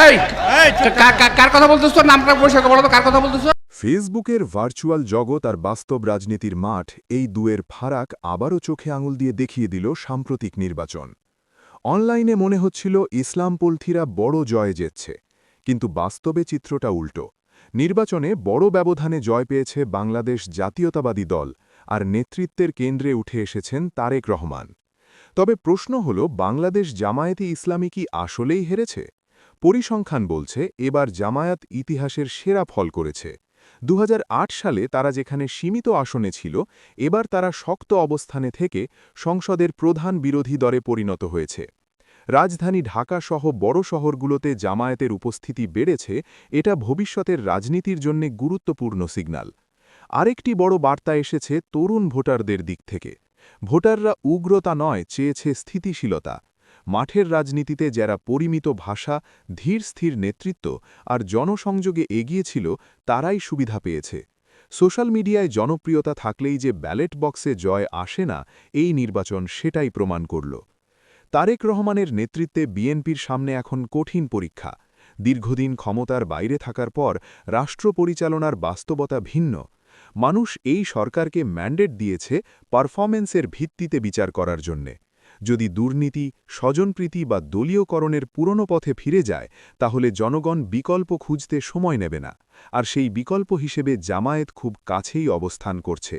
এই কার কথা বলতেছ? নামটা পরিষ্কার বলো তো, কার কথা বলতেছ? ফেসবুকের ভার্চুয়াল জগৎ আর বাস্তব রাজনীতির মাঠ, এই দুয়ের ফারাক আবারও চোখে আঙুল দিয়ে দেখিয়ে দিল সাম্প্রতিক নির্বাচন। অনলাইনে মনে হচ্ছিল ইসলামপন্থীরা বড় জয় জিতছে, কিন্তু বাস্তবে চিত্রটা উল্টো। নির্বাচনে বড় ব্যবধানে জয় পেয়েছে বাংলাদেশ জাতীয়তাবাদী দল, আর নেতৃত্বের কেন্দ্রে উঠে এসেছেন তারেক রহমান। তবে প্রশ্ন হল, বাংলাদেশ জামায়াতে ইসলামী কি আসলেই হেরেছে? পরিসংখ্যান বলছে এবার জামায়াত ইতিহাসের সেরা ফল করেছে। ২০০৮ সালে তারা যেখানে সীমিত আসনে ছিল, এবার তারা শক্ত অবস্থানে থেকে সংসদের প্রধান বিরোধী দলে পরিণত হয়েছে। রাজধানী ঢাকাসহ বড় শহরগুলোতে জামায়াতের উপস্থিতি বেড়েছে, এটা ভবিষ্যতের রাজনীতির জন্য গুরুত্বপূর্ণ সিগন্যাল। আরেকটি বড় বার্তা এসেছে তরুণ ভোটারদের দিক থেকে। ভোটাররা উগ্রতা নয়, চেয়েছে স্থিতিশীলতা। মাঠের রাজনীতিতে যারা পরিমিত ভাষা, ধীর স্থির নেতৃত্ব আর জনসংযোগে এগিয়েছিল, তারাই সুবিধা পেয়েছে। সোশ্যাল মিডিয়ায় জনপ্রিয়তা থাকলেই যে ব্যালট বক্সে জয় আসে না, এই নির্বাচন সেটাই প্রমাণ করল। তারেক রহমানের নেতৃত্বে বিএনপির সামনে এখন কঠিন পরীক্ষা। দীর্ঘদিন ক্ষমতার বাইরে থাকার পর রাষ্ট্র পরিচালনার বাস্তবতা ভিন্ন। মানুষ এই সরকারকে ম্যান্ডেট দিয়েছে পারফরমেন্সের ভিত্তিতে বিচার করার জন্যে। যদি দুর্নীতি, স্বজনপ্রীতি বা দলীয়করণের পুরনো পথে ফিরে যায়, তাহলে জনগণ বিকল্প খুঁজতে সময় নেবে না, আর সেই বিকল্প হিসেবে জামায়াত খুব কাছেই অবস্থান করছে।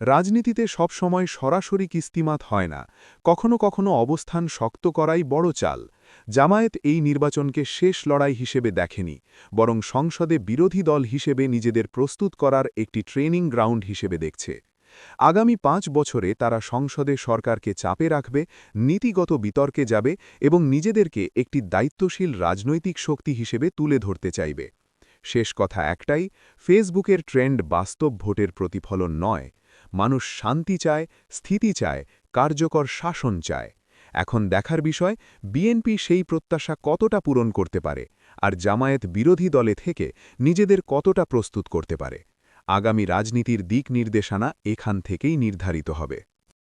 রাজনীতিতে সবসময় সরাসরি কিস্তিমাত হয় না, কখনো কখনো অবস্থান শক্ত করাই বড় চাল। জামায়াত এই নির্বাচনকে শেষ লড়াই হিসেবে দেখেনি, বরং সংসদে বিরোধী দল হিসেবে নিজেদের প্রস্তুত করার একটি ট্রেনিং গ্রাউন্ড হিসেবে দেখছে। আগামী ৫ বছরে তারা সংসদে সরকারকে চাপে রাখবে, নীতিগত বিতর্কে যাবে এবং নিজেদেরকে একটি দায়িত্বশীল রাজনৈতিক শক্তি হিসেবে তুলে ধরতে চাইবে। শেষ কথা একটাই, ফেসবুকের ট্রেন্ড বাস্তব ভোটের প্রতিফলন নয়। মানুষ শান্তি চায়, স্থিতি চায়, কার্যকর শাসন চায়। এখন দেখার বিষয়, বিএনপি সেই প্রত্যাশা কতটা পূরণ করতে পারে, আর জামায়াত বিরোধী দলে থেকে নিজেদের কতটা প্রস্তুত করতে পারে। আগামী রাজনীতির দিক নির্দেশনা এখান থেকেই নির্ধারিত হবে।